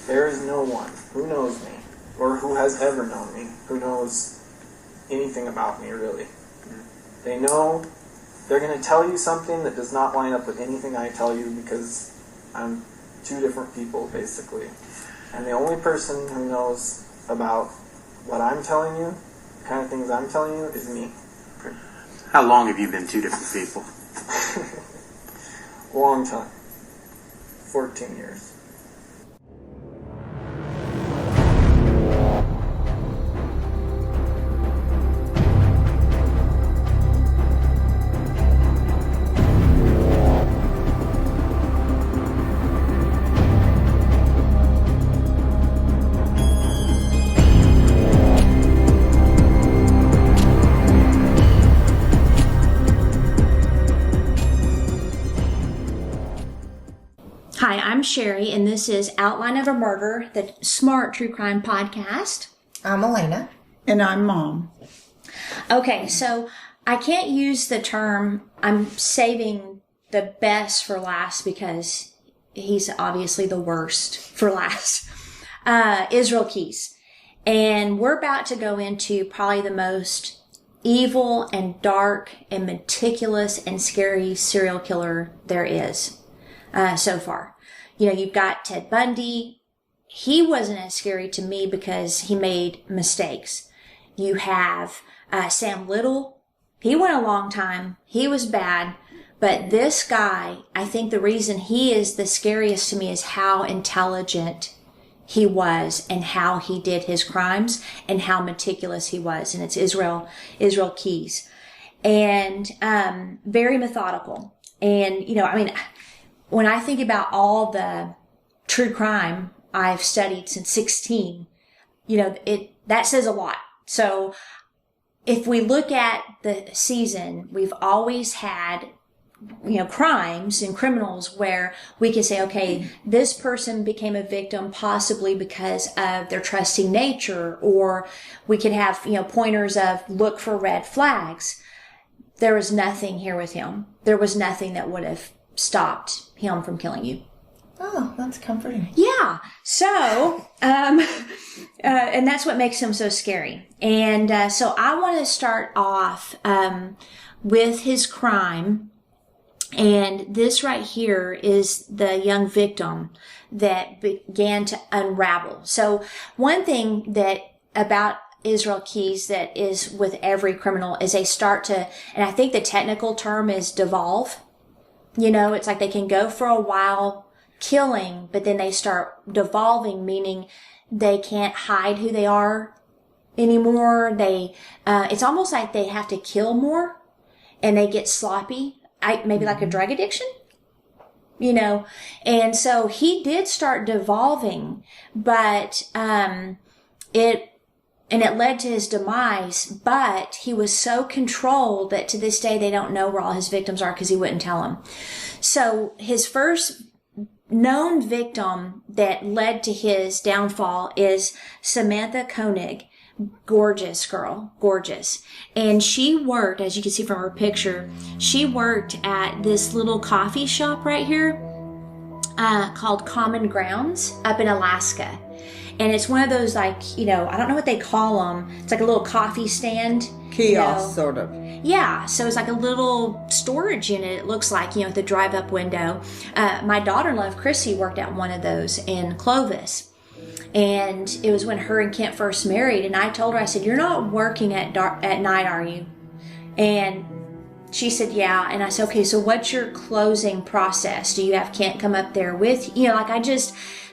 There is no one who knows me, or who has ever known me, who knows anything about me, really. They know they're going to tell you something that does not line up with anything I tell you, because I'm two different people, basically. And the only person who knows about what I'm telling you, the kind of things I'm telling you, is me. How long have you been two different people? Long time. 14 years. Hi, I'm Sherry, and this is Outline of a Murder, the smart true crime podcast. I'm Elena. And I'm Mom. Okay, so I can't use the term, I'm saving the best for last because he's obviously the worst for last. Israel Keys. And we're about to go into probably the most evil and dark and meticulous and scary serial killer there is. So far. You know, you've got Ted Bundy. He wasn't as scary to me because he made mistakes. You have Sam Little. He went a long time. He was bad. But this guy, I think the reason he is the scariest to me is how intelligent he was and how he did his crimes and how meticulous he was. And it's Israel Keys. And very methodical. And, you know, I mean, when I think about all the true crime I've studied since 16, you know, that says a lot. So if we look at the season, we've always had, you know, crimes and criminals where we can say, okay, this person became a victim possibly because of their trusting nature, or we could have, you know, pointers of look for red flags. There was nothing here with him. There was nothing that would have stopped him from killing you. Oh, that's comforting. Yeah. So, and that's what makes him so scary. And so I want to start off with his crime. And this right here is the young victim that began to unravel. So one thing that about Israel Keys that is with every criminal is they start to, and I think the technical term is devolve. You know, it's like they can go for a while killing, but then they start devolving, meaning they can't hide who they are anymore. It's almost like they have to kill more and they get sloppy, maybe like a drug addiction, you know. And so he did start devolving, but it led to his demise, but he was so controlled that to this day they don't know where all his victims are because he wouldn't tell them. So his first known victim that led to his downfall is Samantha Koenig. Gorgeous girl, gorgeous. And she worked, as you can see from her picture, she worked at this little coffee shop right here called Common Grounds up in Alaska. And it's one of those, like, you know, I don't know what they call them. It's like a little coffee stand. Kiosk, you know. sort of. Yeah, so it's like a little storage unit, it looks like, you know, with the drive-up window. My daughter-in-law, Chrissy, worked at one of those in Clovis. And it was when her and Kent first married. And I told her, I said, you're not working at night, are you? And she said, yeah. And I said, okay, so what's your closing process? Do you have Kent come up there with you? You know, like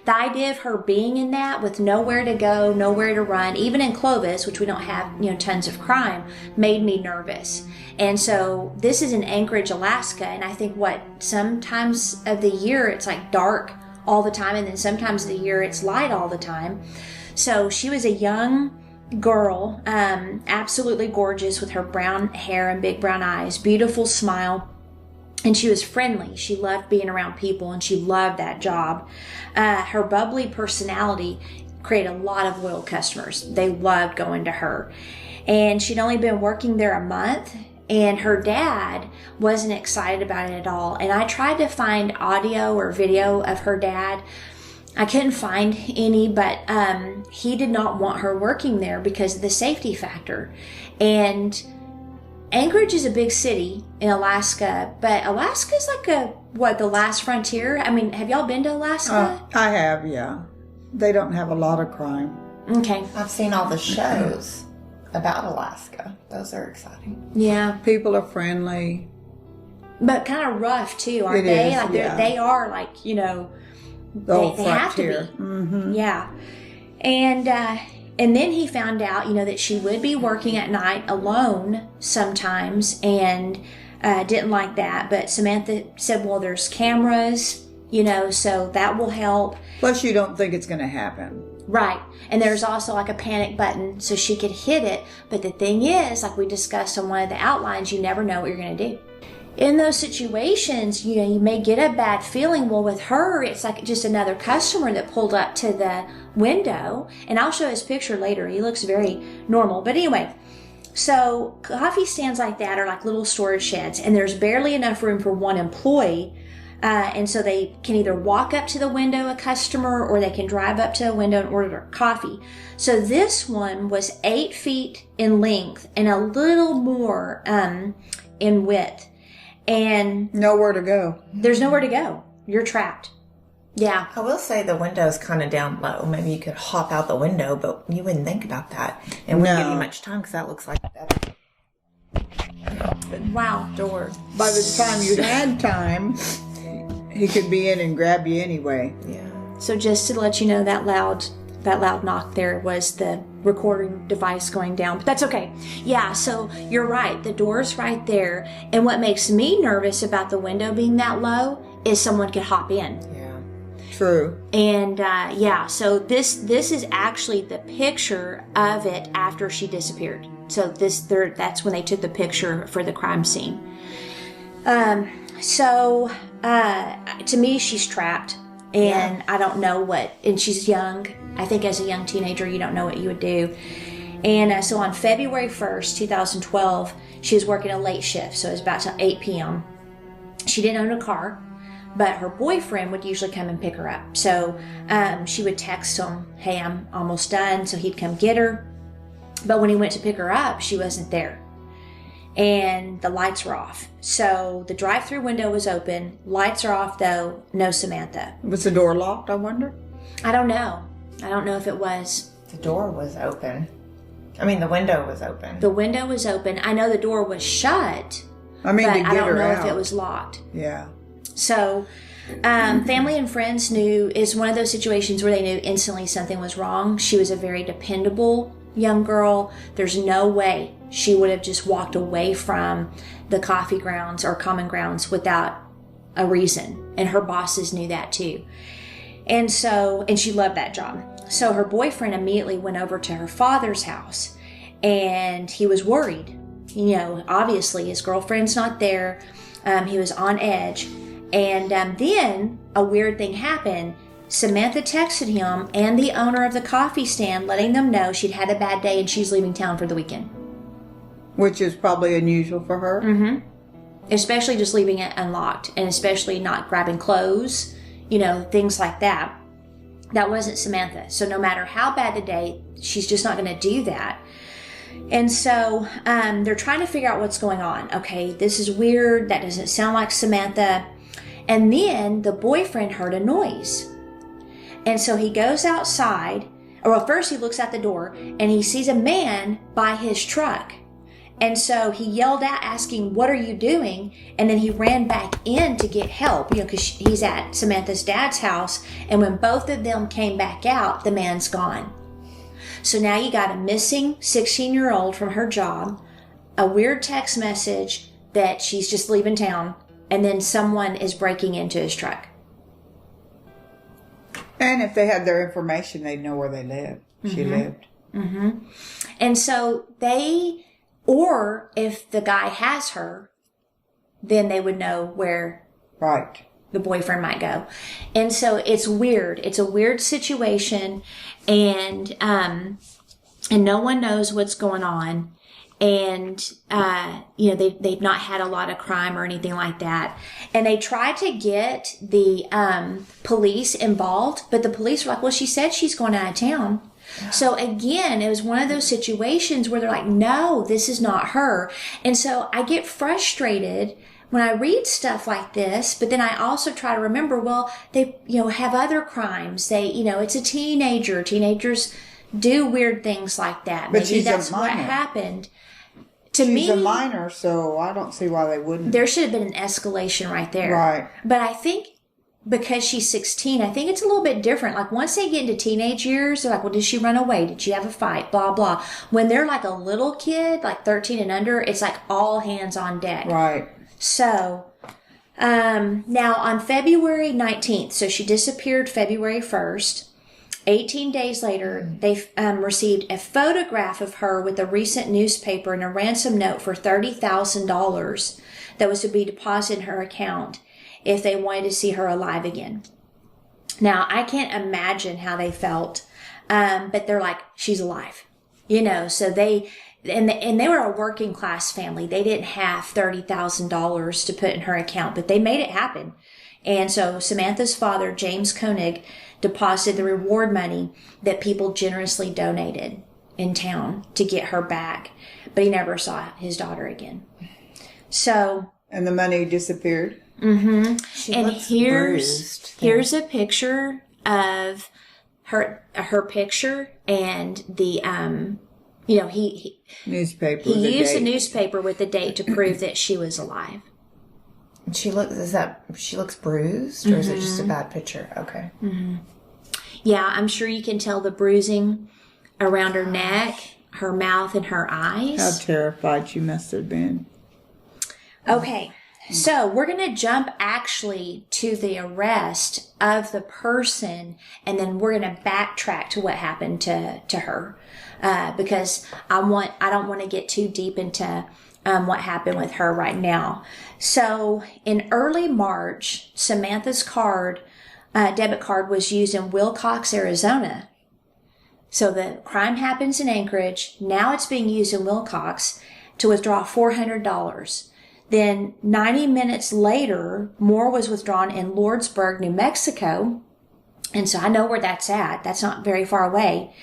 the idea of her being in that with nowhere to go, nowhere to run, even in Clovis, which we don't have, you know, tons of crime, made me nervous. And so this is in Anchorage, Alaska. And I think sometimes of the year it's like dark all the time. And then sometimes of the year it's light all the time. So she was a young girl, absolutely gorgeous with her brown hair and big brown eyes, beautiful smile. And she was friendly. She loved being around people and she loved that job. Her bubbly personality created a lot of loyal customers. They loved going to her. And she'd only been working there a month, and her dad wasn't excited about it at all. And I tried to find audio or video of her dad I couldn't find any, but he did not want her working there because of the safety factor. And Anchorage is a big city in Alaska, but Alaska is like the last frontier? I mean, have y'all been to Alaska? I have, yeah. They don't have a lot of crime. Okay. I've seen all the shows about Alaska. Those are exciting. Yeah. People are friendly. But kind of rough, too, aren't It they? is, Like yeah. They are, like, you know, The old they have to frontier. be. Mm-hmm. Yeah. And then he found out, you know, that she would be working at night alone sometimes and didn't like that. But Samantha said, well, there's cameras, you know, so that will help. Plus, you don't think it's going to happen. Right. And there's also like a panic button so she could hit it. But the thing is, like we discussed on one of the outlines, you never know what you're going to do. In those situations, you know, you may get a bad feeling. Well, with her, it's like just another customer that pulled up to the window. And I'll show his picture later. He looks very normal. But anyway, so coffee stands like that are like little storage sheds. And there's barely enough room for one employee. And so they can either walk up to the window, a customer, or they can drive up to a window and order coffee. So this one was 8 feet in length and a little more in width. And Nowhere to go. there's nowhere to go. You're trapped. Yeah. I will say the window's kind of down low. Maybe you could hop out the window, but you wouldn't think about that. And wouldn't give you No. much time because that looks like that Wow. door. By the time you had time, he could be in and grab you anyway. Yeah. So just to let you know, that loud knock there was the recording device going down, but that's okay. Yeah, so you're right. The door's right there. And what makes me nervous about the window being that low is someone could hop in. Yeah. True. And so this is actually the picture of it after she disappeared. So that's when they took the picture for the crime scene. To me, she's trapped. And I don't know and she's young. I think as a young teenager, you don't know what you would do. And so on February 1st, 2012, she was working a late shift. So it was about 8 p.m. She didn't own a car, but her boyfriend would usually come and pick her up. So she would text him, hey, I'm almost done. So he'd come get her. But when he went to pick her up, she wasn't there. And the lights were off. So the drive-through window was open. Lights are off, though. No Samantha. Was the door locked, I wonder? I don't know. I don't know if it was. The door was open. I mean, the window was open. The window was open. I know the door was shut, I mean, but to get I don't her know out. if it was locked. Yeah. So family and friends knew. It's one of those situations where they knew instantly something was wrong. She was a very dependable young girl. There's no way she would have just walked away from the coffee grounds or common grounds without a reason. And her bosses knew that too. And she loved that job. So her boyfriend immediately went over to her father's house and he was worried. You know, obviously his girlfriend's not there. He was on edge. And then a weird thing happened. Samantha texted him and the owner of the coffee stand, letting them know she'd had a bad day and she's leaving town for the weekend. Which is probably unusual for her. Mm-hmm. Especially just leaving it unlocked and especially not grabbing clothes, you know, things like that. That wasn't Samantha. So no matter how bad the day, she's just not going to do that. And so they're trying to figure out what's going on. Okay, this is weird. That doesn't sound like Samantha. And then the boyfriend heard a noise. And so he goes outside, or first he looks out the door and he sees a man by his truck. And so he yelled out asking, what are you doing? And then he ran back in to get help, you know, because he's at Samantha's dad's house. And when both of them came back out, the man's gone. So now you got a missing 16-year-old from her job, a weird text message that she's just leaving town, and then someone is breaking into his truck. And if they had their information, they'd know where they lived. She lived. Mm-hmm. And so or if the guy has her, then they would know where Right. the boyfriend might go. And so it's weird. It's a weird situation, and no one knows what's going on. and they've not had a lot of crime or anything like that. And they tried to get the police involved, but the police were like, well, she said she's going out of town. So again, it was one of those situations where they're like, no, this is not her. And so I get frustrated when I read stuff like this, but then I also try to remember, well, they, have other crimes. They, it's a teenager. Teenagers do weird things like that. But Maybe she's that's a minor. what happened. She's a minor, so I don't see why they wouldn't. There should have been an escalation right there. Right. But I think because she's 16, I think it's a little bit different. Like once they get into teenage years, they're like, well, did she run away? Did she have a fight? Blah, blah. When they're like a little kid, like 13 and under, it's like all hands on deck. Right. So, now on February 19th, so she disappeared February 1st. 18 days later, they received a photograph of her with a recent newspaper and a ransom note for $30,000 that was to be deposited in her account if they wanted to see her alive again. Now, I can't imagine how they felt, but they're like, she's alive. So they were a working class family. They didn't have $30,000 to put in her account, but they made it happen. And so Samantha's father, James Koenig, deposited the reward money that people generously donated in town to get her back. But he never saw his daughter again. So. And the money disappeared? Mm-hmm. And here's a picture of her picture and the, he newspaper. He used a newspaper with the date to prove that she was alive. She looks bruised, or is it just a bad picture? Okay. Mm-hmm. Yeah, I'm sure you can tell the bruising around her neck, her mouth, and her eyes. How terrified she must have been. Okay, so we're going to jump actually to the arrest of the person, and then we're going to backtrack to what happened to her, because I don't want to get too deep into what happened with her right now. So in early March, Samantha's debit card was used in Wilcox, Arizona. So the crime happens in Anchorage. Now it's being used in Wilcox to withdraw $400. Then 90 minutes later, more was withdrawn in Lordsburg, New Mexico. And so I know where that's at. That's not very far away.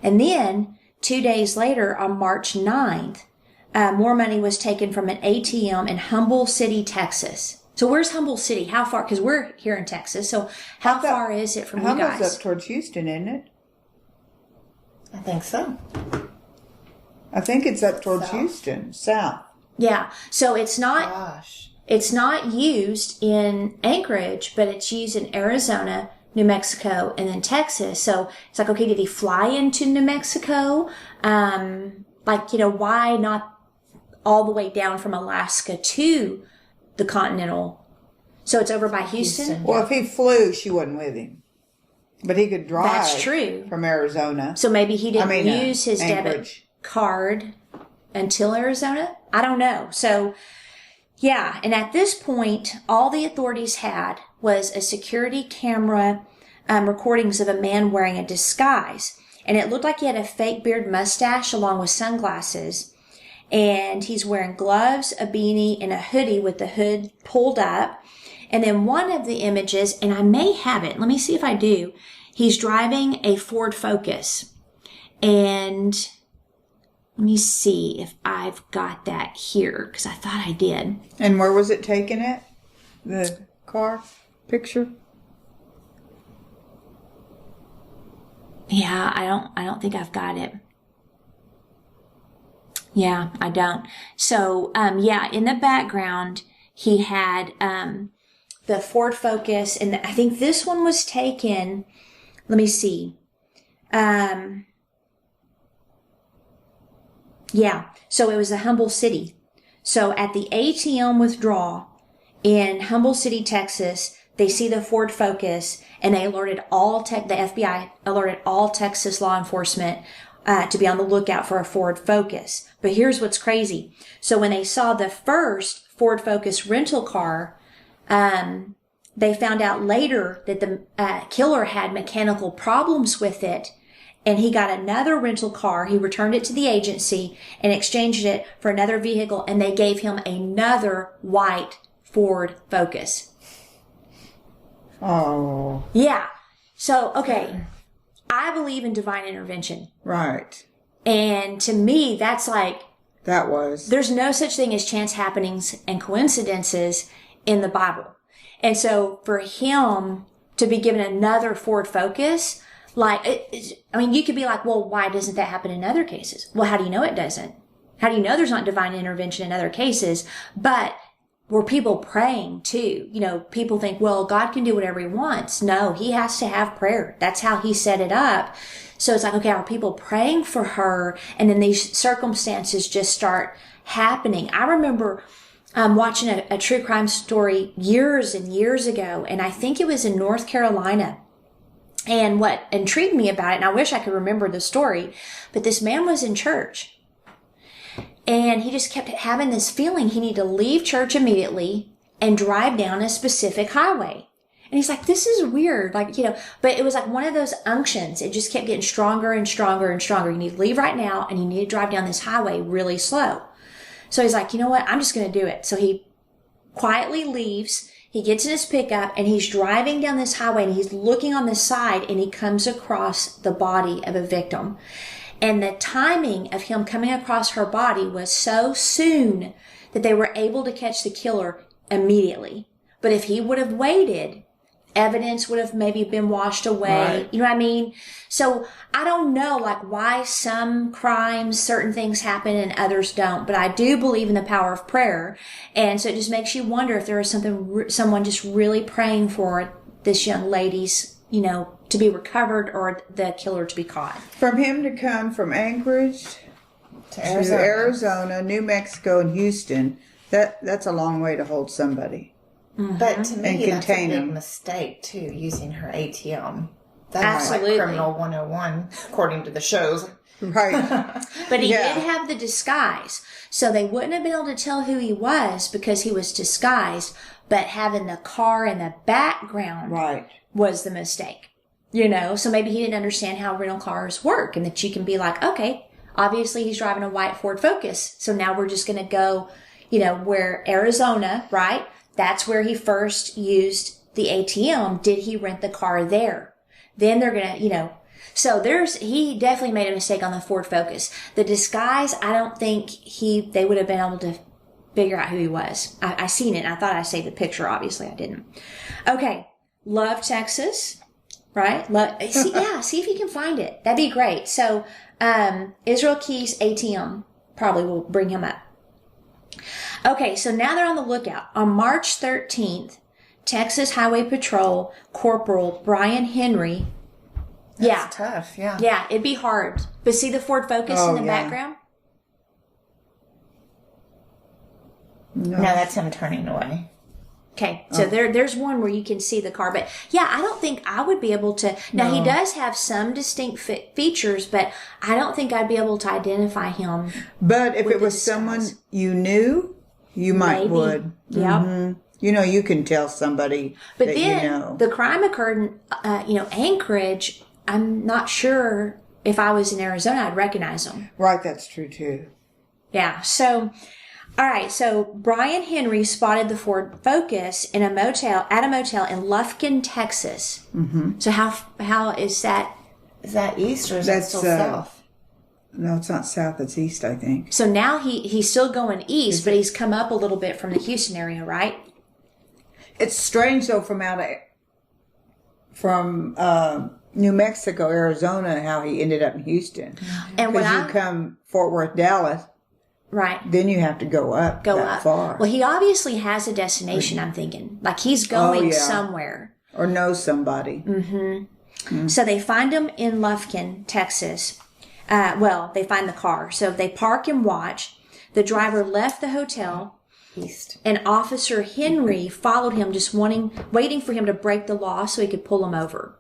And then 2 days later, on March 9th, more money was taken from an ATM in Humboldt City, Texas. So where's Humboldt City? How far? Because we're here in Texas. So how far is it from you guys? Humboldt's up towards Houston, isn't it? I think so. I think it's up towards Houston, south. Yeah. So it's not used in Anchorage, but it's used in Arizona, New Mexico, and then Texas. So it's like, okay, did he fly into New Mexico? Why not all the way down from Alaska to the continental? So it's over by Houston? Well, if he flew, she wasn't with him. But he could drive. That's true. From Arizona. So maybe he didn't use his Anchorage. debit card until Arizona? I don't know. So, yeah. And at this point, all the authorities had was a security camera recordings of a man wearing a disguise. And it looked like he had a fake beard mustache along with sunglasses. And he's wearing gloves, a beanie, and a hoodie with the hood pulled up. And then one of the images, and I may have it, let me see if I do. He's driving a Ford Focus. And let me see if I've got that here, because I thought I did. And where was it taken at? The car picture? Yeah, I don't think I've got it. Yeah, I don't. So, in the background, he had, the Ford Focus, and I think this one was taken, let me see. So it was a Humboldt City. So at the ATM withdrawal in Humboldt City, Texas, they see the Ford Focus, and they alerted the FBI alerted all Texas law enforcement to be on the lookout for a Ford Focus. But here's what's crazy. So when they saw the first Ford Focus rental car, they found out later that the killer had mechanical problems with it, and he got another rental car. He returned it to the agency and exchanged it for another vehicle, and they gave him another white Ford Focus. Oh. Yeah. So, okay, I believe in divine intervention. Right. And to me, that's like, That was. there's no such thing as chance happenings and coincidences in the Bible. And so for him to be given another Ford Focus, like, I mean, you could be like, well, why doesn't that happen in other cases? Well, how do you know it doesn't? How do you know there's not divine intervention in other cases? But were people praying too? You know, people think, well, God can do whatever he wants. No, he has to have prayer. That's how he set it up. So it's like, okay, are people praying for her? And then these circumstances just start happening. I remember watching a true crime story years and years ago, and I think it was in North Carolina. And what intrigued me about it, and I wish I could remember the story, but this man was in church. And he just kept having this feeling he needed to leave church immediately and drive down a specific highway. And he's like, this is weird. Like, you know, but it was like one of those unctions. It just kept getting stronger and stronger and stronger. You need to leave right now, and you need to drive down this highway really slow. So he's like, you know what? I'm just going to do it. So he quietly leaves. He gets in his pickup, and he's driving down this highway, and he's looking on the side, and he comes across the body of a victim. And the timing of him coming across her body was so soon that they were able to catch the killer immediately. But if he would have waited, evidence would have maybe been washed away. Right. You know what I mean? So I don't know, like, why some crimes, certain things happen and others don't. But I do believe in the power of prayer. And so it just makes you wonder if there is someone just really praying for this young lady's, you know, to be recovered or the killer to be caught. From him to come from Anchorage to Arizona, New Mexico, and Houston, that's a long way to hold somebody. But to me, And that's a contain big them. mistake, too, using her ATM. That's Absolutely. like criminal 101, according to the shows. Right. But he Yeah. did have the disguise. So they wouldn't have been able to tell who he was because he was disguised. But having the car in the background Right. was the mistake. You know, so maybe he didn't understand how rental cars work, and that you can be like, okay, obviously he's driving a white Ford Focus. So now we're just going to go, you know, where Arizona, right? That's where he first used the ATM. Did he rent the car there? Then they're going to, you know, so he definitely made a mistake on the Ford Focus. The disguise, I don't think they would have been able to figure out who he was. I seen it. And I thought I saved the picture. Obviously I didn't. Okay. Love Texas. Right? See if you can find it. That'd be great. So, Israel Keys ATM probably will bring him up. Okay, so now they're on the lookout. On March 13th, Texas Highway Patrol Corporal Brian Henry. That's tough, yeah. Yeah, it'd be hard. But see the Ford Focus in the background? No, that's him turning away. Okay, so there's one where you can see the car. But yeah, I don't think I would be able to. Now, he does have some distinct features, but I don't think I'd be able to identify him. But if with it was the disguise. someone you knew, you might Maybe. would. Yep. Mhm. You know, you can tell somebody But that then you know. the crime occurred in, Anchorage. I'm not sure if I was in Arizona, I'd recognize him. Right, that's true too. Yeah. So, all right. So Brian Henry spotted the Ford Focus at a motel in Lufkin, Texas. Mm-hmm. So how is that? Is that east or is that That's, still south? No, it's not south, it's east, I think. So now he's still going east, but he's come up a little bit from the Houston area, right? It's strange though from New Mexico, Arizona, how he ended up in Houston. And when Because you come Fort Worth, Dallas, right. then you have to go up that far. Well, he obviously has a destination, I'm thinking. Like he's going yeah. somewhere. Or know somebody. So they find him in Lufkin, Texas. They find the car. So they park and watch. The driver left the hotel. East. And Officer Henry followed him, just waiting for him to break the law so he could pull him over.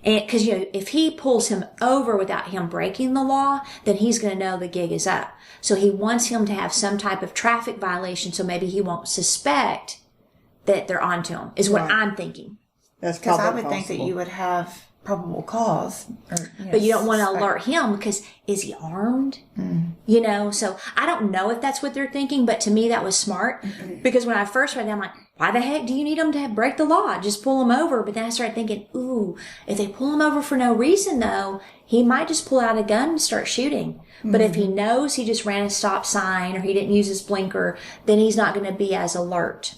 And because, if he pulls him over without him breaking the law, then he's going to know the gig is up. So he wants him to have some type of traffic violation so maybe he won't suspect that they're onto him, is what I'm thinking. That's Because probably I would think that possible. you would have probable cause. But you don't want to alert him because is he armed? You know, so I don't know if that's what they're thinking, but to me that was smart because when I first read it, I'm like, why the heck do you need them to break the law? Just pull him over. But then I started thinking, ooh, if they pull him over for no reason though, he might just pull out a gun and start shooting. But if he knows he just ran a stop sign or he didn't use his blinker, then he's not going to be as alert.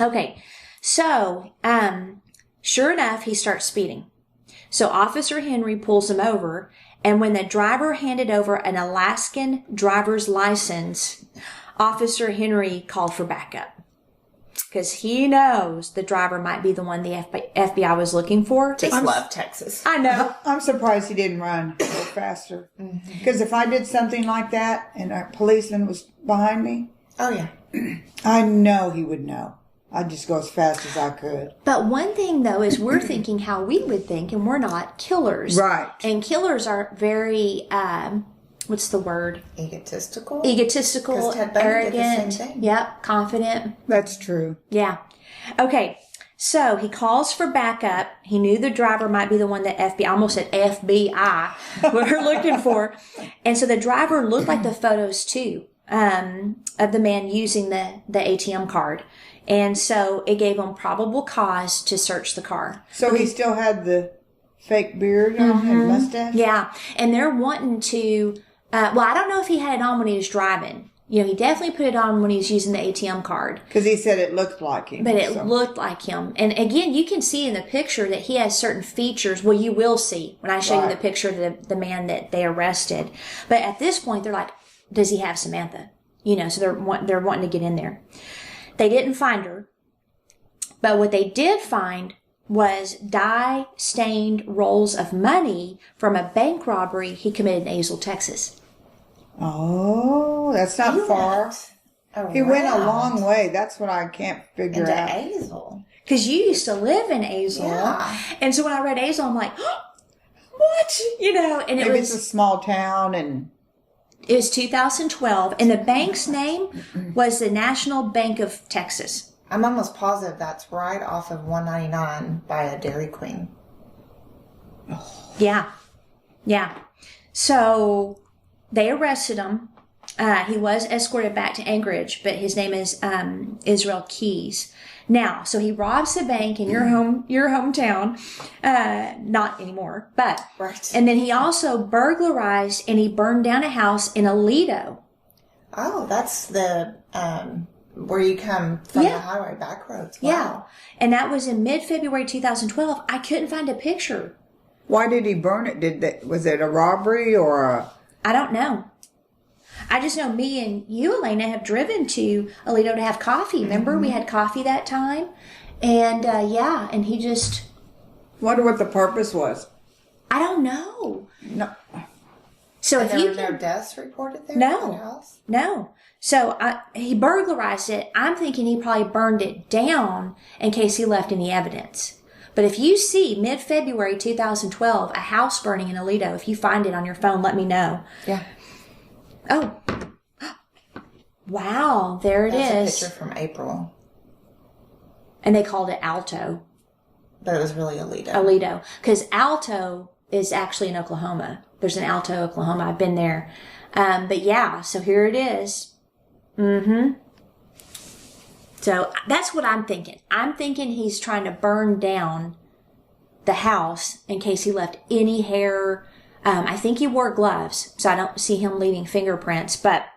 Okay. So, sure enough, he starts speeding. So Officer Henry pulls him over, and when the driver handed over an Alaskan driver's license, Officer Henry called for backup. Because he knows the driver might be the one the FBI was looking for. Just love Texas. I know. I'm surprised he didn't run a little faster. Because if I did something like that and a policeman was behind me, Oh, yeah. I know he would know. I'd just go as fast as I could. But one thing, though, is we're thinking how we would think, and we're not killers. Right. And killers are very, what's the word? Egotistical? 'Cause Ted Bundy arrogant. did the same thing. Yep, confident. That's true. Yeah. Okay. So he calls for backup. He knew the driver might be the one that FBI, I almost said FBI, were looking for. And so the driver looked like the photos too, of the man using the ATM card. And so it gave him probable cause to search the car. So he still had the fake beard on and mustache? Yeah. And they're wanting to, well, I don't know if he had it on when he was driving. You know, he definitely put it on when he was using the ATM card. Because he said it looked like him. But it looked like him. And again, you can see in the picture that he has certain features. Well, you will see when I show you the picture of the man that they arrested. But at this point, they're like, does he have Samantha? You know, so they're wanting to get in there. They didn't find her. But what they did find was dye-stained rolls of money from a bank robbery he committed in Azle, Texas. Oh, that's not far. He went a long way. That's what I can't figure Into out. Azle. Because you used to live in Azle. Yeah. And so when I read Azle, I'm like, oh, what? You know, and Maybe it's a small town and... It was 2012, and the bank's name was the National Bank of Texas. I'm almost positive that's right off of 199 by a Dairy Queen. Yeah. Yeah. So they arrested him. He was escorted back to Anchorage, but his name is Israel Keys. Now, so he robs the bank in your hometown. Not anymore, but. Right. And then he also burglarized and he burned down a house in Aledo. Oh, that's the, where you come from the highway back roads. Wow. Yeah. And that was in mid-February 2012. I couldn't find a picture. Why did he burn it? Was it a robbery or a... I don't know. I just know me and you, Elena, have driven to Aledo to have coffee. Remember? We had coffee that time. And, and he just... Wonder what the purpose was. I don't know. No. So And if there you were no can... deaths reported there? No. In the house? No. So he burglarized it. I'm thinking he probably burned it down in case he left any evidence. But if you see mid-February 2012 a house burning in Aledo, if you find it on your phone, let me know. Yeah. Oh. Wow. There it That's is. a picture from April. And they called it Alto. But it was really Aledo. Aledo. Because Alto is actually in Oklahoma. There's an Alto, Oklahoma. I've been there. But yeah, so here it is. Mm-hmm. So that's what I'm thinking. I'm thinking he's trying to burn down the house in case he left any hair. I think he wore gloves, so I don't see him leaving fingerprints. But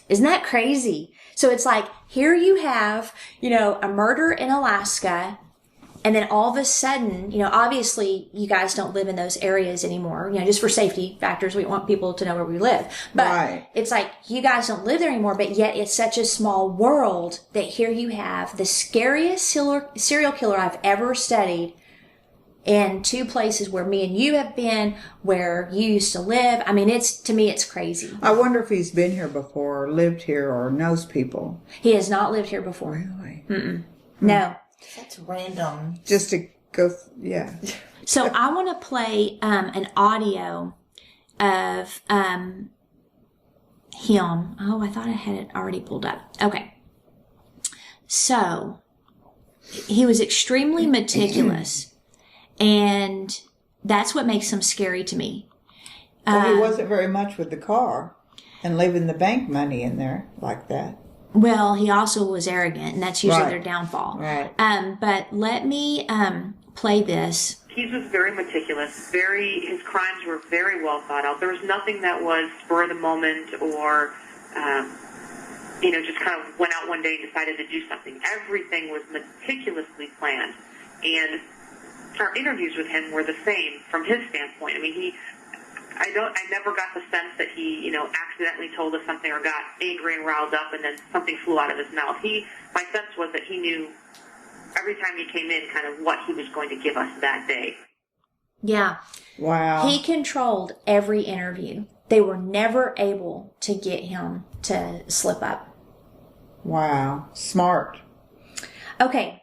isn't that crazy? So it's like, here you have, a murder in Alaska. And then all of a sudden, obviously you guys don't live in those areas anymore, just for safety factors. We want people to know where we live. But It's like you guys don't live there anymore, but yet it's such a small world that here you have the scariest serial killer I've ever studied in two places where me and you have been, where you used to live. I mean, to me, it's crazy. I wonder if he's been here before, or lived here, or knows people. He has not lived here before. Really? Mm-mm. No. That's random. Just to go, yeah. So I want to play an audio of him. Oh, I thought I had it already pulled up. Okay. So he was extremely meticulous. And that's what makes him scary to me. But he wasn't very much with the car and leaving the bank money in there like that. Well, he also was arrogant, and that's usually Right. their downfall. Right. But let me play this. He was very meticulous. His crimes were very well thought out. There was nothing that was spur of the moment or, just kind of went out one day and decided to do something. Everything was meticulously planned. And our interviews with him were the same from his standpoint. I mean, I never got the sense that he, accidentally told us something or got angry and riled up and then something flew out of his mouth. My sense was that he knew every time he came in kind of what he was going to give us that day. Yeah. Wow. He controlled every interview. They were never able to get him to slip up. Wow. Smart. Okay.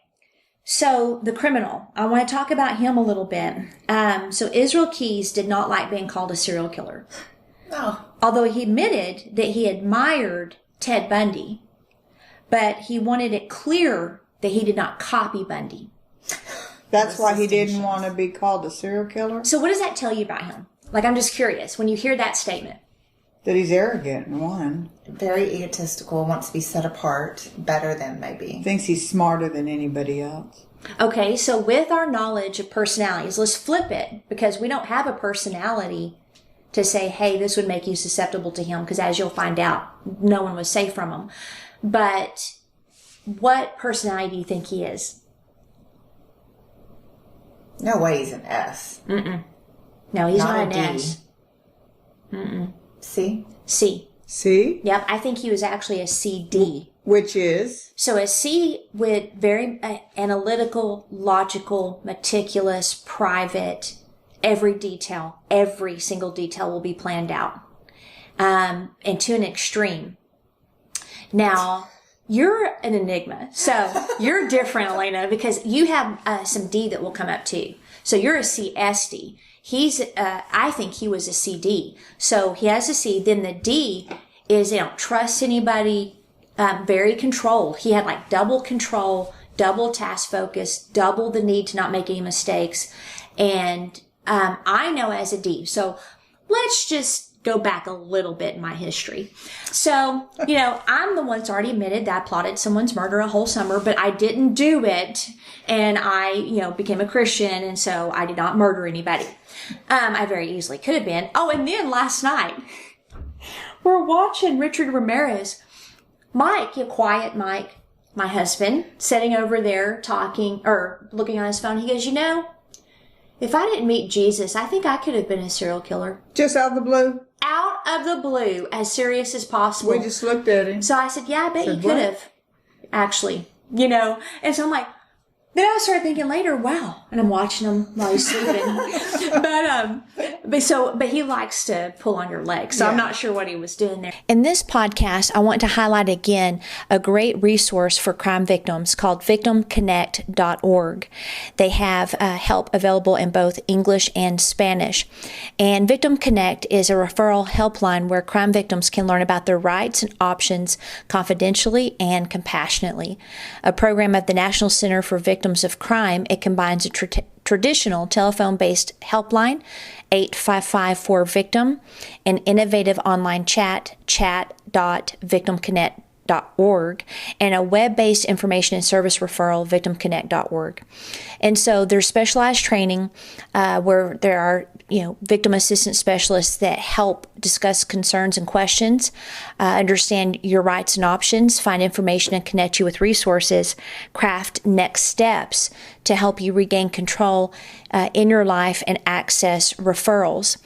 So the criminal, I want to talk about him a little bit. So Israel Keyes did not like being called a serial killer. Oh. Although he admitted that he admired Ted Bundy, but he wanted it clear that he did not copy Bundy. That's why he didn't want to be called a serial killer? So what does that tell you about him? Like, I'm just curious, when you hear that statement. That he's arrogant, one. Very egotistical, wants to be set apart, better than maybe. Thinks he's smarter than anybody else. Okay, so with our knowledge of personalities, let's flip it, because we don't have a personality to say, hey, this would make you susceptible to him, because as you'll find out, no one was safe from him. But what personality do you think he is? No way he's an S. No, he's not Not an a D. S. C? C. See? Yep, I think he was actually a CD. Which is? So a C with very analytical, logical, meticulous, private, every single detail will be planned out. And to an extreme. Now, you're an enigma. So you're different, Elena, because you have some D that will come up too. So you're a CSD. I think he was a CD. So he has a C. Then the D is they don't trust anybody, very controlled. He had like double control, double task focus, double the need to not make any mistakes. And I know as a D. So let's just go back a little bit in my history. So, I'm the one that's already admitted that I plotted someone's murder a whole summer, but I didn't do it. And I, became a Christian. And so I did not murder anybody. I very easily could have been. Oh, and then last night we're watching Richard Ramirez. Mike, quiet Mike, my husband, sitting over there talking or looking on his phone. He goes, if I didn't meet Jesus, I think I could have been a serial killer. Just out of the blue? Out of the blue, as serious as possible. We just looked at him. So I said, yeah, I bet you Said, could "What?" have, actually, And so I'm like, then I started thinking later, wow. And I'm watching him while he's sleeping. but he likes to pull on your leg. So I'm not sure what he was doing there. In this podcast, I want to highlight again a great resource for crime victims called victimconnect.org. They have help available in both English and Spanish. And Victim Connect is a referral helpline where crime victims can learn about their rights and options confidentially and compassionately. A program of the National Center for Victims of Crime, it combines a traditional telephone-based helpline, 855-4-VICTIM, an innovative online chat.victimconnect.org, and a web-based information and service referral, victimconnect.org. And so there's specialized training where there are victim assistance specialists that help discuss concerns and questions, understand your rights and options, find information and connect you with resources, craft next steps to help you regain control in your life and access referrals.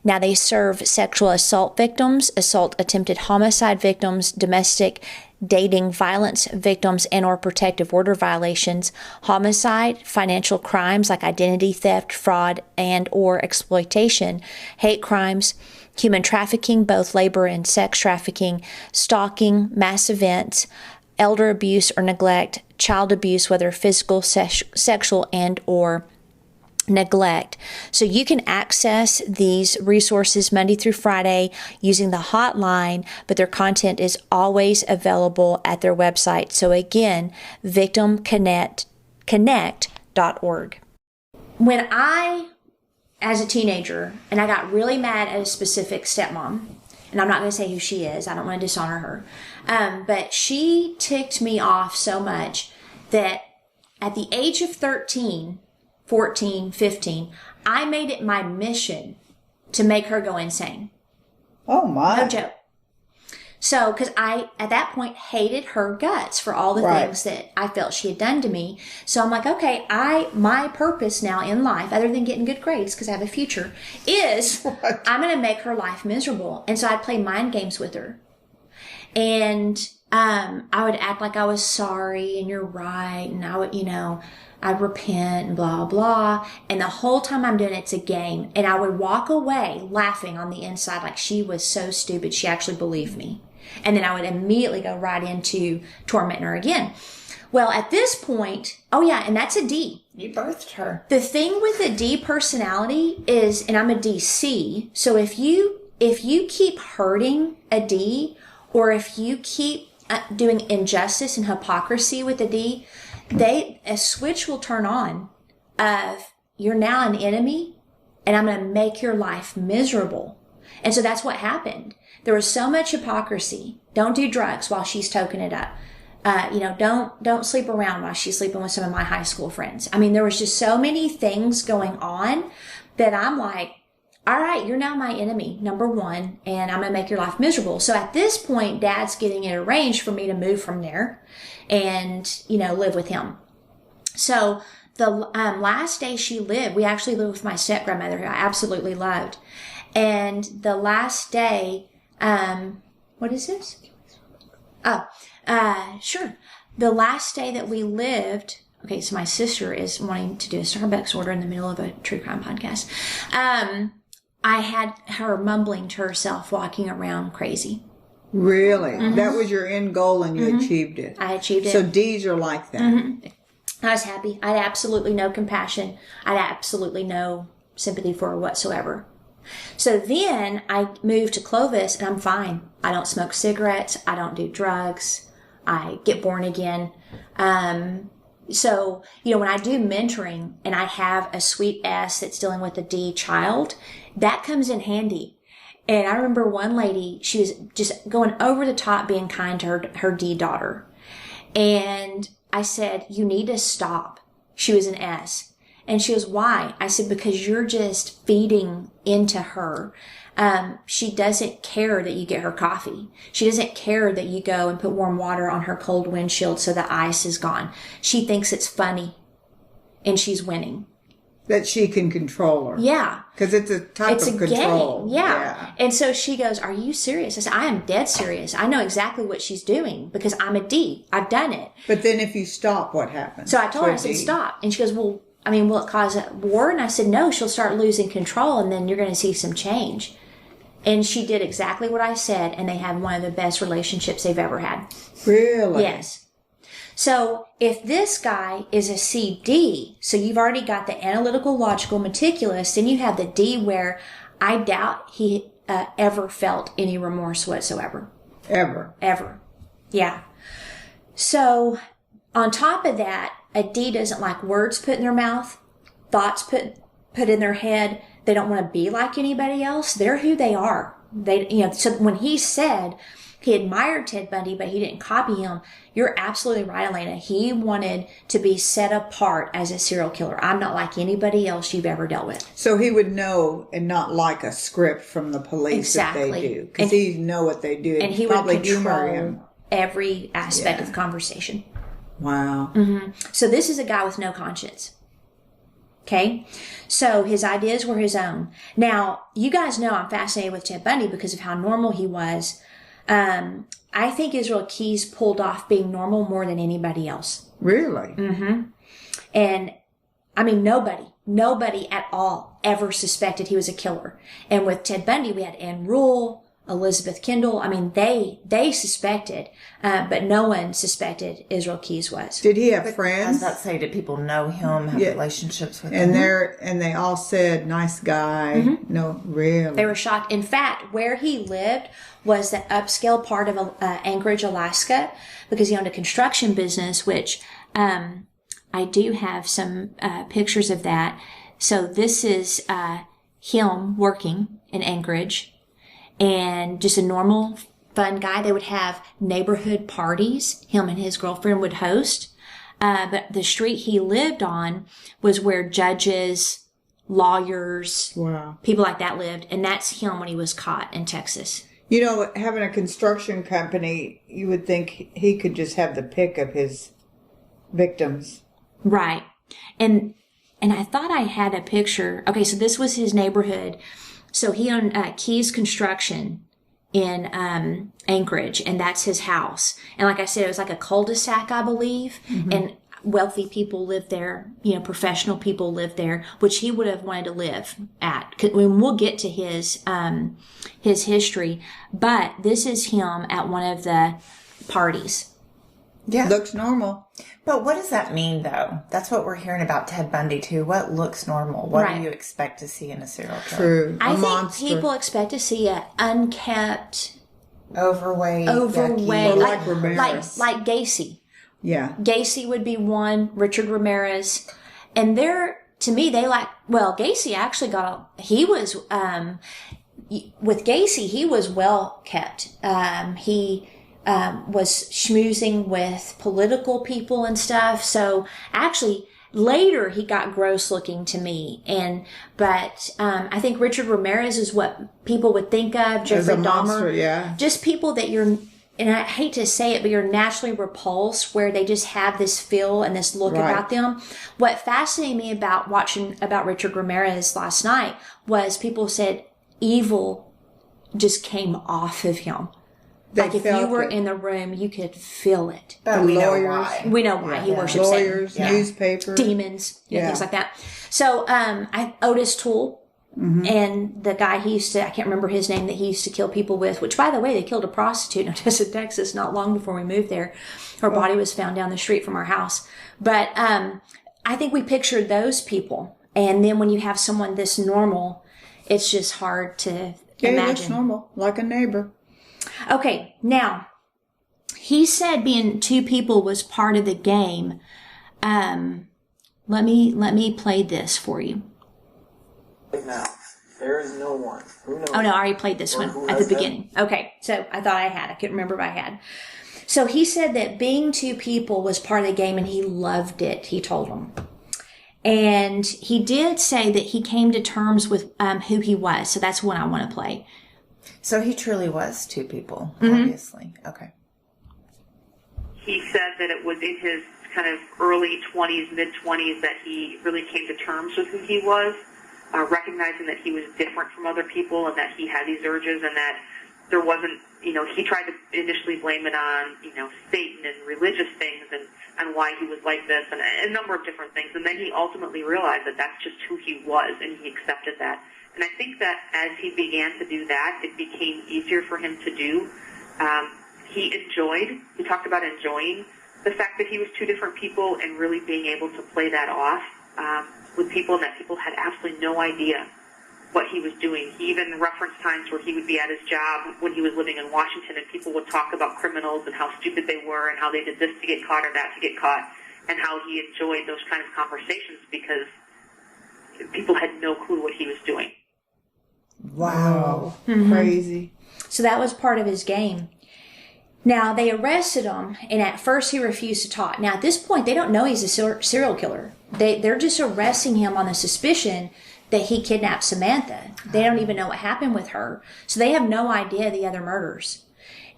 Now, they serve sexual assault victims, assault attempted homicide victims, domestic dating violence victims and or protective order violations, homicide, financial crimes like identity theft, fraud, and or exploitation, hate crimes, human trafficking, both labor and sex trafficking, stalking, mass events, elder abuse or neglect, child abuse, whether physical, sexual, and or neglect. So you can access these resources Monday through Friday using the hotline, but their content is always available at their website. So again, victimconnect.org. when I, as a teenager, and I got really mad at a specific stepmom, and I'm not going to say who she is. I don't want to dishonor her. But she ticked me off so much that at the age of 13, 14, 15, I made it my mission to make her go insane. Oh, my. No joke. So, because I, at that point, hated her guts for all the things that I felt she had done to me. So I'm like, okay, my purpose now in life, other than getting good grades, because I have a future, is I'm going to make her life miserable. And so I'd play mind games with her. And I would act like I was sorry and you're right. And I would, I'd repent and blah, blah. And the whole time I'm doing it's a game. And I would walk away laughing on the inside like she was so stupid she actually believed me. And then I would immediately go right into tormenting her again. Well, at this point, oh yeah, and that's a D. You birthed her. The thing with a D personality is, and I'm a DC, so if you keep hurting a D, or if you keep doing injustice and hypocrisy with a D, a switch will turn on of you're now an enemy and I'm going to make your life miserable. And so that's what happened. There was so much hypocrisy. Don't do drugs while she's toking it up. Don't sleep around while she's sleeping with some of my high school friends. I mean, there was just so many things going on that I'm like, all right, you're now my enemy, number one, and I'm going to make your life miserable. So at this point, Dad's getting it arranged for me to move from there and, live with him. So the last day she lived, we actually lived with my step-grandmother, who I absolutely loved. And the last day, what is this? Sure. The last day that we lived, okay, so my sister is wanting to do a Starbucks order in the middle of a true crime podcast. I had her mumbling to herself, walking around crazy. Really? Mm-hmm. That was your end goal and you achieved it. I achieved it. So D's are like that. Mm-hmm. I was happy. I had absolutely no compassion. I had absolutely no sympathy for her whatsoever. So then I moved to Clovis and I'm fine. I don't smoke cigarettes. I don't do drugs. I get born again. So, when I do mentoring and I have a sweet S that's dealing with a D child, that comes in handy. And I remember one lady, she was just going over the top being kind to her D daughter. And I said, you need to stop. She was an S. And she goes, why? I said, because you're just feeding into her. She doesn't care that you get her coffee. She doesn't care that you go and put warm water on her cold windshield so the ice is gone. She thinks it's funny and she's winning. That she can control her. Yeah. Because it's a type of control. Game. Yeah. And so she goes, are you serious? I said, I am dead serious. I know exactly what she's doing because I'm a D. I've done it. But then if you stop, what happens? So I told her, I said, stop. And she goes, well, will it cause a war? And I said, no, she'll start losing control and then you're going to see some change. And she did exactly what I said, and they have one of the best relationships they've ever had. Really? Yes. So if this guy is a CD, so you've already got the analytical, logical, meticulous, then you have the D where I doubt he ever felt any remorse whatsoever. Ever. Yeah. So on top of that, a D doesn't like words put in their mouth, thoughts put in their head. They don't want to be like anybody else. They're who they are. So when he said he admired Ted Bundy, but he didn't copy him, you're absolutely right, Elena. He wanted to be set apart as a serial killer. I'm not like anybody else you've ever dealt with. So he would know and not like a script from the police that they do. Because he know what they do. And he would control every aspect of the conversation. Wow. Mm-hmm. So this is a guy with no conscience. Okay, so his ideas were his own. Now, you guys know I'm fascinated with Ted Bundy because of how normal he was. I think Israel Keys pulled off being normal more than anybody else. Really? Mm-hmm. And, nobody at all ever suspected he was a killer. And with Ted Bundy, we had Ann Rule, Elizabeth Kendall. They suspected, but no one suspected Israel Keys was. Did he have friends? I was about to say, did people know him, have relationships with him? And they all said, nice guy. Mm-hmm. No, really? They were shocked. In fact, where he lived was the upscale part of Anchorage, Alaska, because he owned a construction business, which I do have some pictures of that. So this is him working in Anchorage, and just a normal, fun guy. They would have neighborhood parties. Him and his girlfriend would host. But the street he lived on was where judges, lawyers, people like that lived. And that's him when he was caught in Texas. You know, having a construction company, you would think he could just have the pick of his victims. Right. And I thought I had a picture. Okay, so this was his neighborhood. So he owned Keys Construction in Anchorage, and that's his house. And like I said, it was like a cul-de-sac, I believe. Mm-hmm. And wealthy people lived there, professional people lived there, which he would have wanted to live at. We'll get to his history, but this is him at one of the parties. Yeah. Looks normal. But what does that mean, though? That's what we're hearing about Ted Bundy, too. What looks normal? What do you expect to see in a serial killer? True. I think people expect to see an unkept, overweight, like Ramirez. like Gacy. Yeah. Gacy would be one, Richard Ramirez. And to me, Gacy actually he was, with Gacy, he was well kept. He was schmoozing with political people and stuff. So actually, later he got gross looking to me. But I think Richard Ramirez is what people would think of. Jeffrey Dahmer. Monster, yeah. Just people that and I hate to say it, but you're naturally repulsed, where they just have this feel and this look about them. What fascinated me about watching about Richard Ramirez last night was people said evil just came off of him. Like if you were in the room, you could feel it. But we know why. We know why. He worships lawyers, Satan. newspapers, demons, things like that. So Otis Toole. Mm-hmm. And the guy I can't remember his name, that he used to kill people with, which, by the way, they killed a prostitute in Odessa, Texas, not long before we moved there. Her body was found down the street from our house. But I think we pictured those people. And then when you have someone this normal, it's just hard to imagine. He looks normal, like a neighbor. Okay, now, he said being two people was part of the game. Let me play this for you. Right now, there is no one who knows. Oh no, I already played this one at the beginning. Okay, so I thought I had. I couldn't remember if I had. So he said that being two people was part of the game, and he loved it. He told them, and he did say that he came to terms with who he was. So that's one I want to play. So he truly was two people, obviously. Okay. He said that it was in his kind of early 20s, mid-20s that he really came to terms with who he was. Recognizing that he was different from other people and that he had these urges, and that there wasn't, he tried to initially blame it on, Satan and religious things and why he was like this and a number of different things. And then he ultimately realized that that's just who he was, and he accepted that. And I think that as he began to do that, it became easier for him to do. He talked about enjoying the fact that he was two different people and really being able to play that off with people, and that people had absolutely no idea what he was doing. He even referenced times where he would be at his job when he was living in Washington, and people would talk about criminals and how stupid they were and how they did this to get caught or that to get caught, and how he enjoyed those kind of conversations because people had no clue what he was doing. Wow. Mm-hmm. Crazy. So that was part of his game. Now, they arrested him, and at first he refused to talk. Now, at this point, they don't know he's a serial killer. They're just arresting him on the suspicion that he kidnapped Samantha. They don't even know what happened with her. So they have no idea the other murders.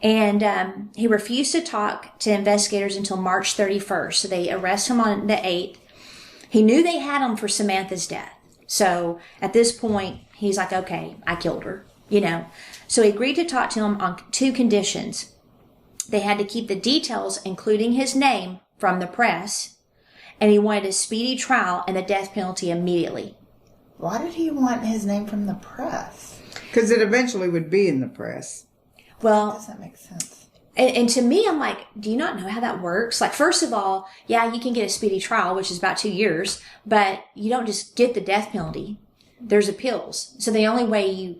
And he refused to talk to investigators until March 31st. So they arrest him on the 8th. He knew they had him for Samantha's death. So at this point, he's like, okay, I killed her, So he agreed to talk to him on two conditions. They had to keep the details, including his name, from the press, and he wanted a speedy trial and the death penalty immediately. Why did he want his name from the press? Because it eventually would be in the press. Well, does that make sense? And to me, I'm like, do you not know how that works? Like, first of all, yeah, you can get a speedy trial, which is about 2 years, but you don't just get the death penalty. There's appeals. So the only way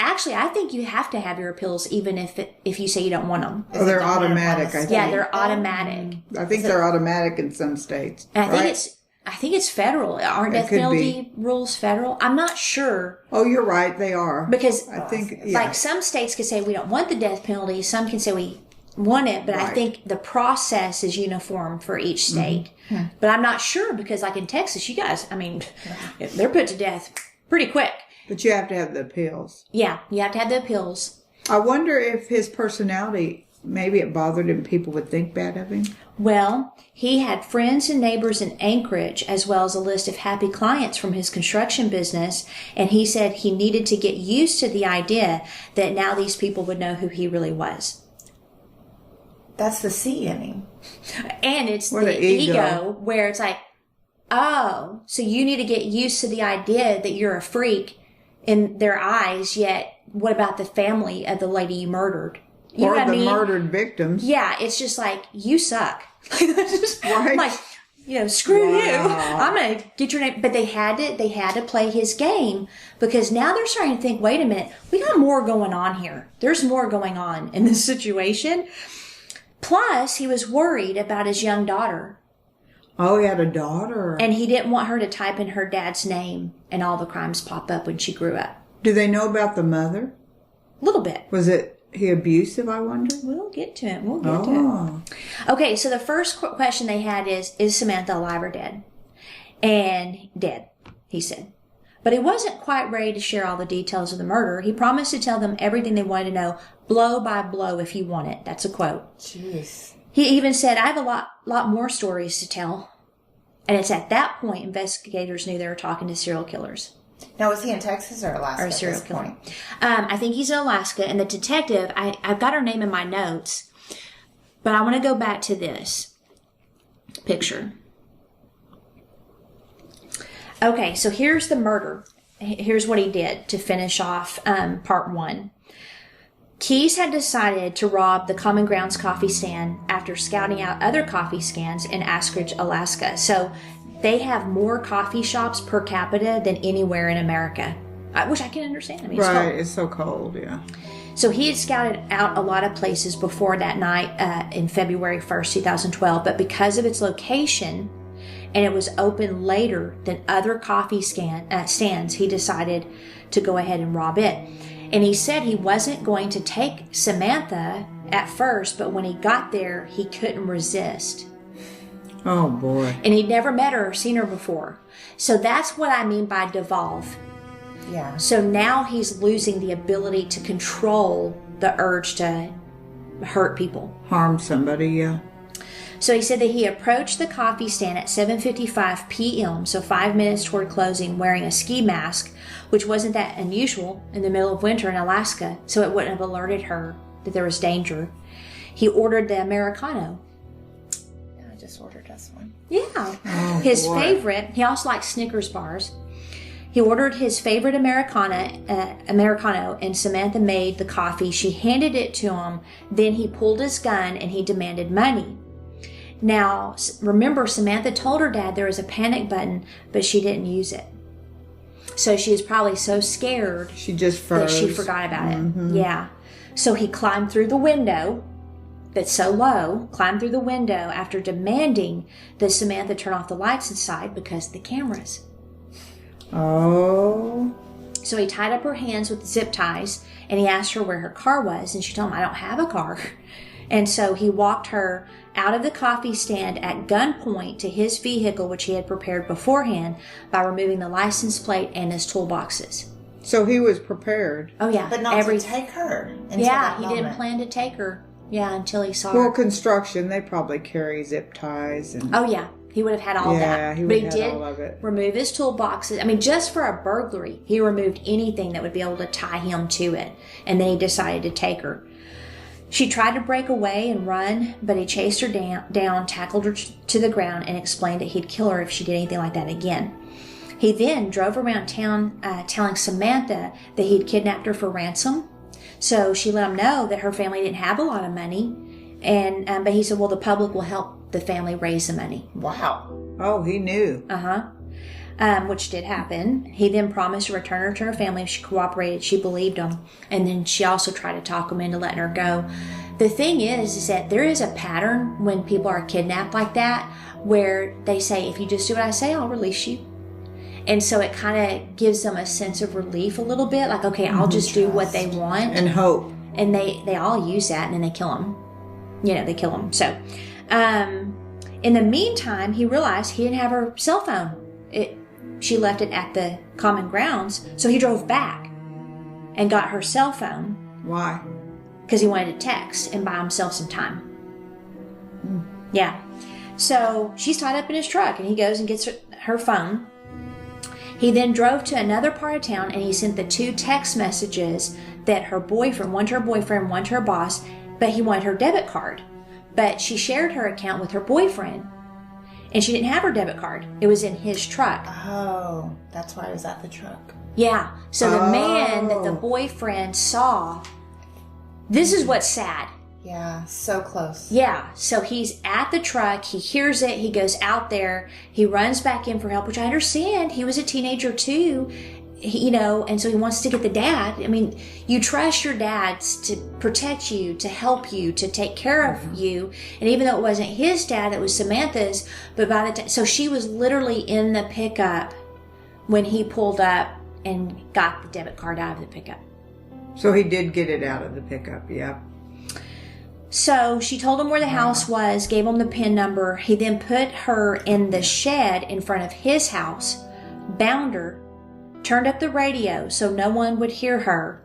actually, I think you have to have your appeals even if you say you don't want them. Oh, they're automatic, I think. Yeah, they're automatic. I think they're automatic in some states. And I think I think it's federal. Aren't death penalty rules federal? I'm not sure. Oh, you're right. They are. Because I think, like some states can say we don't want the death penalty. Some can say we want it. But I think the process is uniform for each state. Mm-hmm. But I'm not sure because like in Texas, you guys, I mean, they're put to death pretty quick. But you have to have the appeals. Yeah, you have to have the appeals. I wonder if his personality, maybe it bothered him, people would think bad of him. Well, he had friends and neighbors in Anchorage, as well as a list of happy clients from his construction business. And he said he needed to get used to the idea that now these people would know who he really was. That's the C in him. And it's the ego where it's like, oh, so you need to get used to the idea that you're a freak in their eyes, yet what about the family of the lady you murdered? You or the murdered victims. Yeah, it's just like, you suck. Right. Like, screw you. I'm going to get your name. But they had to play his game because now they're starting to think, wait a minute, we got more going on here. There's more going on in this situation. Plus, he was worried about his young daughter. Oh, he had a daughter. And he didn't want her to type in her dad's name and all the crimes pop up when she grew up. Do they know about the mother? A little bit. Was he abusive, I wonder? We'll get to it. Okay, so the first question they had is Samantha alive or dead? And dead, he said. But he wasn't quite ready to share all the details of the murder. He promised to tell them everything they wanted to know, blow by blow, if you want it. That's a quote. Jeez. He even said, I have a lot more stories to tell. And it's at that point investigators knew they were talking to serial killers. Now, was he in Texas or Alaska or serial at this killer. point? I think he's in Alaska. And the detective, I've got her name in my notes, but I want to go back to this picture. Okay, so here's the murder. Here's what he did to finish off part one. Keyes had decided to rob the Common Grounds coffee stand after scouting out other coffee stands in Anchorage, Alaska. So they have more coffee shops per capita than anywhere in America, which I can understand. I mean, it's so cold, yeah. So he had scouted out a lot of places before that night in February 1st, 2012, but because of its location and it was open later than other coffee stands, he decided to go ahead and rob it. And he said he wasn't going to take Samantha at first, but when he got there, he couldn't resist. Oh, boy. And he'd never met her or seen her before. So that's what I mean by devolve. Yeah. So now he's losing the ability to control the urge to hurt people. Harm somebody, yeah. So he said that he approached the coffee stand at 7:55 p.m., so 5 minutes toward closing, wearing a ski mask, which wasn't that unusual in the middle of winter in Alaska, so it wouldn't have alerted her that there was danger. He ordered the Americano. Yeah, I just ordered us one. Yeah. Oh, his boy. favorite, he also likes Snickers bars. He ordered his favorite Americano, and Samantha made the coffee. She handed it to him. Then he pulled his gun and he demanded money. Now, remember, Samantha told her dad there was a panic button, but she didn't use it. So she was probably so scared she just froze. that she forgot about it. Yeah. So he climbed through the window that's so low, climbed through the window after demanding that Samantha turn off the lights inside because of the cameras. Oh. So he tied up her hands with zip ties and he asked her where her car was, and she told him, I don't have a car. And so he walked her out of the coffee stand at gunpoint to his vehicle, which he had prepared beforehand, by removing the license plate and his toolboxes. So he was prepared. Oh, yeah. But not to take her until Yeah, that he moment. didn't plan to take her. Yeah, until he saw Well, her. construction, they probably carry zip ties. And Oh, yeah. He would have had all that. Yeah, he would But have he had did all of it. remove his toolboxes. I mean, just for a burglary, he removed anything that would be able to tie him to it. And then he decided to take her. She tried to break away and run, but he chased her down, tackled her to the ground, and explained that he'd kill her if she did anything like that again. He then drove around town telling Samantha that he'd kidnapped her for ransom. So she let him know that her family didn't have a lot of money. And but he said, well, the public will help the family raise the money. Wow. Oh, he knew. Which did happen. He then promised to return her to her family if she cooperated. She believed him. And then she also tried to talk him into letting her go. the thing is that there is a pattern when people are kidnapped like that, where they say, if you just do what I say, I'll release you. And so it kind of gives them a sense of relief a little bit, like, okay, I'll just do what they want. And hope. And they all use that, and then they kill him. They kill him. So, in the meantime, he realized he didn't have her cell phone. She left it at the common grounds, so he drove back and got her cell phone. Why? Because he wanted to text and buy himself some time. Yeah. So she's tied up in his truck, and he goes and gets her phone. He then drove to another part of town, and he sent the 2 text messages that her boyfriend, one to her boyfriend, one to her boss, but he wanted her debit card. But she shared her account with her boyfriend, and she didn't have her debit card. It was in his truck. Oh, that's why it was at the truck. Yeah. So the man that the boyfriend saw, this is what's sad. Yeah, so close. Yeah, so he's at the truck, he hears it, he goes out there, he runs back in for help, which I understand. He was a teenager too, and so he wants to get the dad. I mean, you trust your dads to protect you, to help you, to take care of you. And even though it wasn't his dad, it was Samantha's, but by the time, so she was literally in the pickup when he pulled up and got the debit card out of the pickup. So he did get it out of the pickup, yeah. So she told him where the house was, gave him the PIN number. He then put her in the shed in front of his house, bound her, turned up the radio so no one would hear her,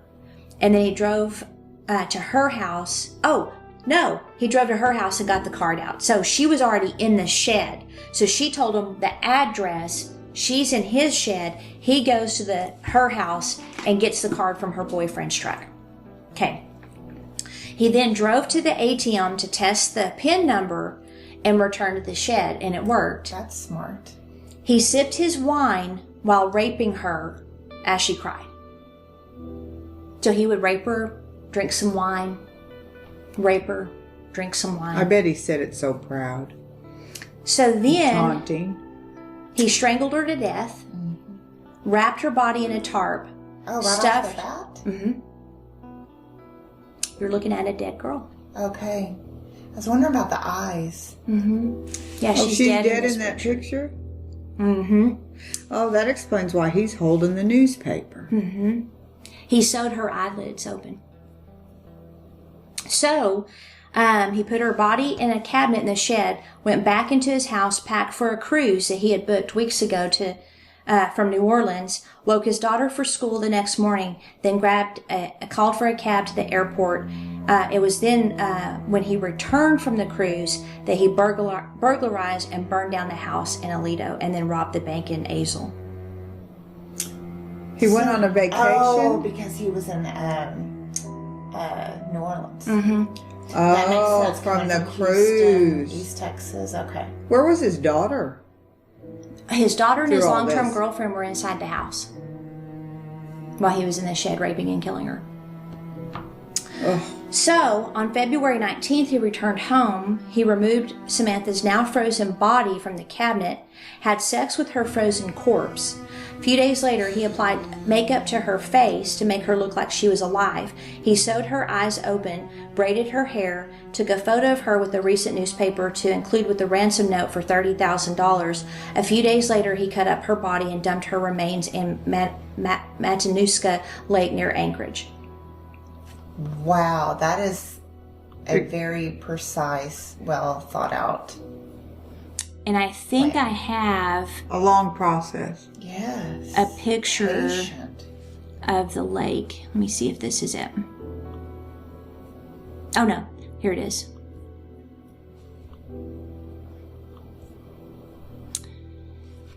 and then he drove to her house. Oh, no, he drove to her house and got the card out. So she was already in the shed. So she told him the address. She's in his shed. He goes to her house and gets the card from her boyfriend's truck. Okay. He then drove to the ATM to test the PIN number and returned to the shed, and it worked. That's smart. He sipped his wine while raping her as she cried. So he would rape her, drink some wine, rape her, drink some wine. I bet he said it so proud. So then Taunting. he strangled her to death, wrapped her body in a tarp, Oh, right stuffed. off the bat? You're looking at a dead girl. Okay. I was wondering about the eyes. Yeah, she's dead in this that picture. picture? Oh, that explains why he's holding the newspaper. He sewed her eyelids open. So, he put her body in a cabinet in the shed, went back into his house, packed for a cruise that he had booked weeks ago from New Orleans, woke his daughter for school the next morning, then called for a cab to the airport. It was then when he returned from the cruise that he burglarized and burned down the house in Aledo and then robbed the bank in Azle. He went on a vacation? Oh, because he was in New Orleans. That makes Oh, sense, from coming the Houston, cruise. East Texas, okay. Where was his daughter? His daughter and his Through all long-term this. girlfriend were inside the house while he was in the shed raping and killing her. Ugh. So, on February 19th, he returned home. He removed Samantha's now frozen body from the cabinet, had sex with her frozen corpse. A few days later, he applied makeup to her face to make her look like she was alive. He sewed her eyes open, braided her hair, took a photo of her with a recent newspaper to include with the ransom note for $30,000. A few days later, he cut up her body and dumped her remains in Matanuska Lake near Anchorage. Wow, that is a very precise, well thought out. And I think I have A long process. Yes. a picture Patient. of the lake. Let me see if this is it. Oh no, here it is.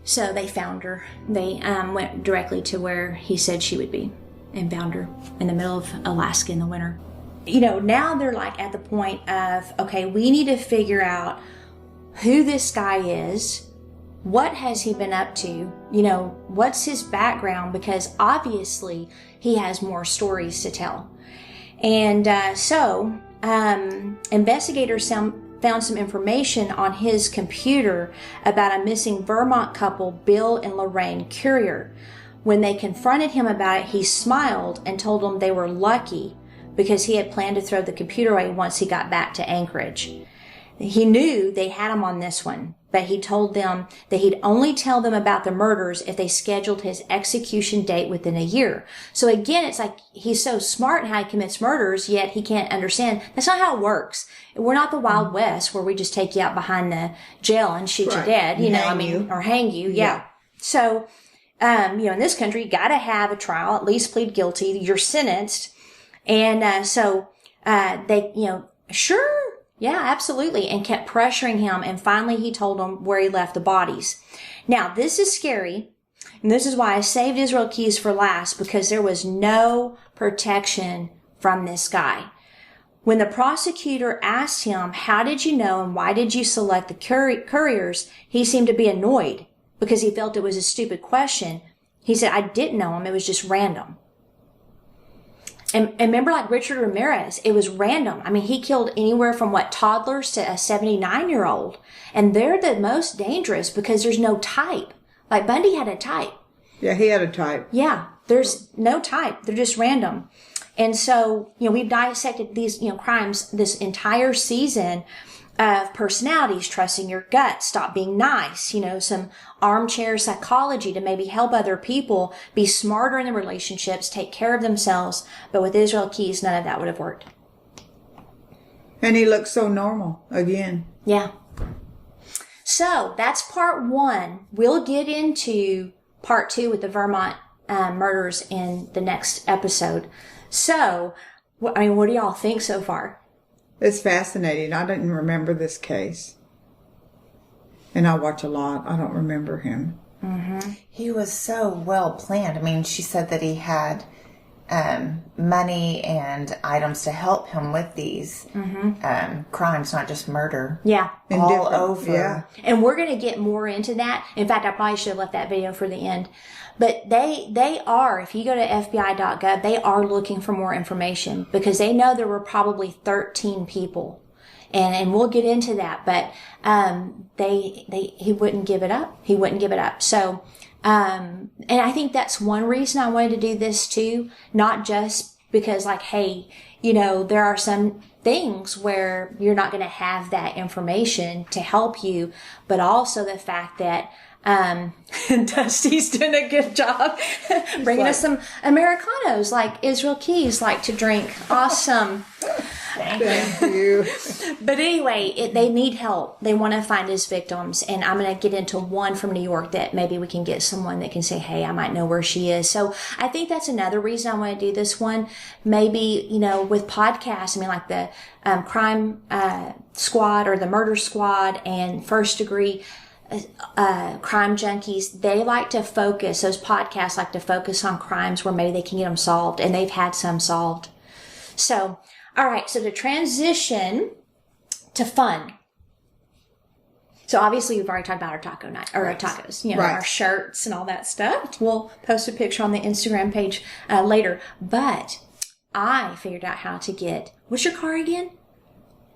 So they found her. They went directly to where he said she would be and found her in the middle of Alaska in the winter. Now they're like at the point of, okay, we need to figure out who this guy is. What has he been up to? What's his background? Because obviously he has more stories to tell. And so investigators found some information on his computer about a missing Vermont couple, Bill and Lorraine Currier. When they confronted him about it, he smiled and told them they were lucky because he had planned to throw the computer away once he got back to Anchorage. He knew they had him on this one, but he told them that he'd only tell them about the murders if they scheduled his execution date within a year. So again, it's like he's so smart in how he commits murders, yet he can't understand. That's not how it works. We're not the Wild West where we just take you out behind the jail and shoot you dead, or hang you. Yeah. So, in this country, you gotta have a trial, at least plead guilty. You're sentenced. And, they, sure. Yeah, absolutely. And kept pressuring him. And finally, he told them where he left the bodies. Now, this is scary. And this is why I saved Israel Keys for last, because there was no protection from this guy. When the prosecutor asked him, how did you know and why did you select the couriers? He seemed to be annoyed because he felt it was a stupid question. He said, I didn't know him. It was just random. And remember, like Richard Ramirez, it was random. I mean, he killed anywhere from toddlers to a 79-year-old. And they're the most dangerous because there's no type. Like Bundy had a type. Yeah, he had a type. Yeah, there's no type. They're just random. And so, we've dissected these, crimes this entire season of personalities, trusting your gut, stop being nice, some armchair psychology to maybe help other people be smarter in their relationships, take care of themselves. But with Israel Keys, none of that would have worked. And he looked so normal again. Yeah. So that's part 1. We'll get into part 2 with the Vermont murders in the next episode. So, what do y'all think so far? It's fascinating. I didn't remember this case. And I watch a lot. I don't remember him. Mm-hmm. He was so well planned. I mean, she said that he had money and items to help him with these crimes, not just murder. Yeah. All over. Yeah. And we're going to get more into that. In fact, I probably should have left that video for the end. But they are, if you go to FBI.gov, they are looking for more information because they know there were probably 13 people. And we'll get into that, but, he wouldn't give it up. He wouldn't give it up. So, and I think that's one reason I wanted to do this too, not just because hey, there are some things where you're not going to have that information to help you, but also the fact that Dusty's doing a good job bringing us some Americanos like Israel Keys like to drink. Awesome. Thank you. But anyway, they need help. They want to find his victims. And I'm going to get into one from New York that maybe we can get someone that can say, hey, I might know where she is. So I think that's another reason I want to do this one. Maybe, with podcasts, like the crime squad or the murder squad and first degree crime junkies, they like to focus, those podcasts like to focus on crimes where maybe they can get them solved, and they've had some solved. So, all right, so to transition to fun. So obviously we've already talked about our taco night, or our tacos, our shirts and all that stuff. We'll post a picture on the Instagram page later. But I figured out how to get, what's your car again?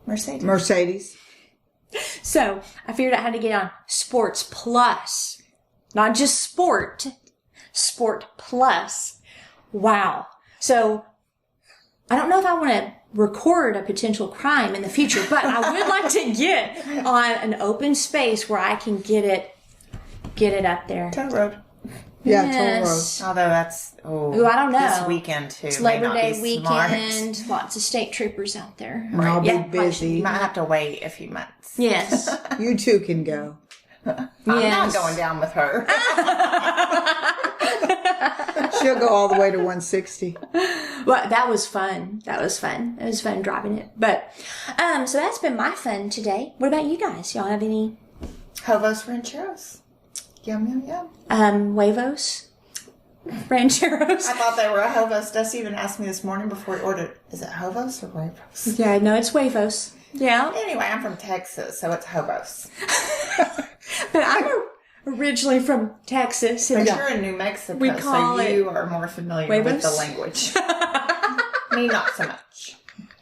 Mercedes. So I figured out how to get on Sports Plus. Not just Sport Plus. Wow. So I don't know if I want to record a potential crime in the future, but I would like to get on an open space where I can get it up there. Toll Road. Yeah, yes. Toll Road. Although that's, Ooh, I don't know. This weekend too. It's may Labor not Day be smart. weekend. Lots of state troopers out there. I'll be Yeah, busy. You might have to wait a few months. Yes. You two can go. I'm Yes. not going down with her. She'll go all the way to 160. Well, that was fun. It was fun driving it. But, so that's been my fun today. What about you guys? Y'all have any? Hovos Rancheros. Yum, yum, yum. Huevos? Rancheros? I thought they were a Hovos. Dusty even asked me this morning before he ordered, is it Hovos or Huevos? Yeah, no, it's Huevos. Yeah. Anyway, I'm from Texas, so it's Hovos. But I'm originally from Texas. And But you're in New Mexico, we call so it you are more familiar Huevos? with the language. Me, not so much.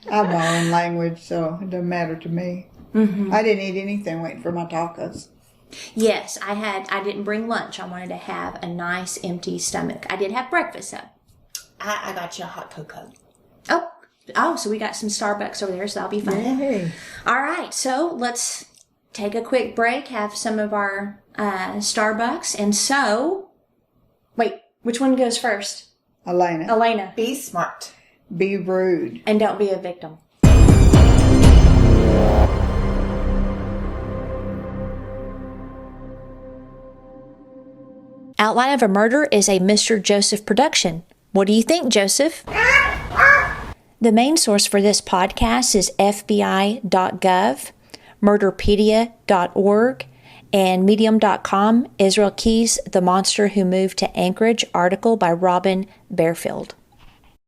I have my own language, so it doesn't matter to me. Mm-hmm. I didn't eat anything waiting for my tacos. Yes, I didn't bring lunch. I wanted to have a nice empty stomach. I did have breakfast though. I got you a hot cocoa. Oh, Oh, so we got some Starbucks over there, so that'll be fun. Yay. All right, so let's take a quick break, have some of our Starbucks. And so, wait, which one goes first? Elena. Be smart. Be rude. And don't be a victim. Outline of a Murder is a Mr. Joseph production. What do you think, Joseph? The main source for this podcast is FBI.gov, murderpedia.org, and medium.com, Israel Keyes, The Monster Who Moved to Anchorage article by Robin Bearfield.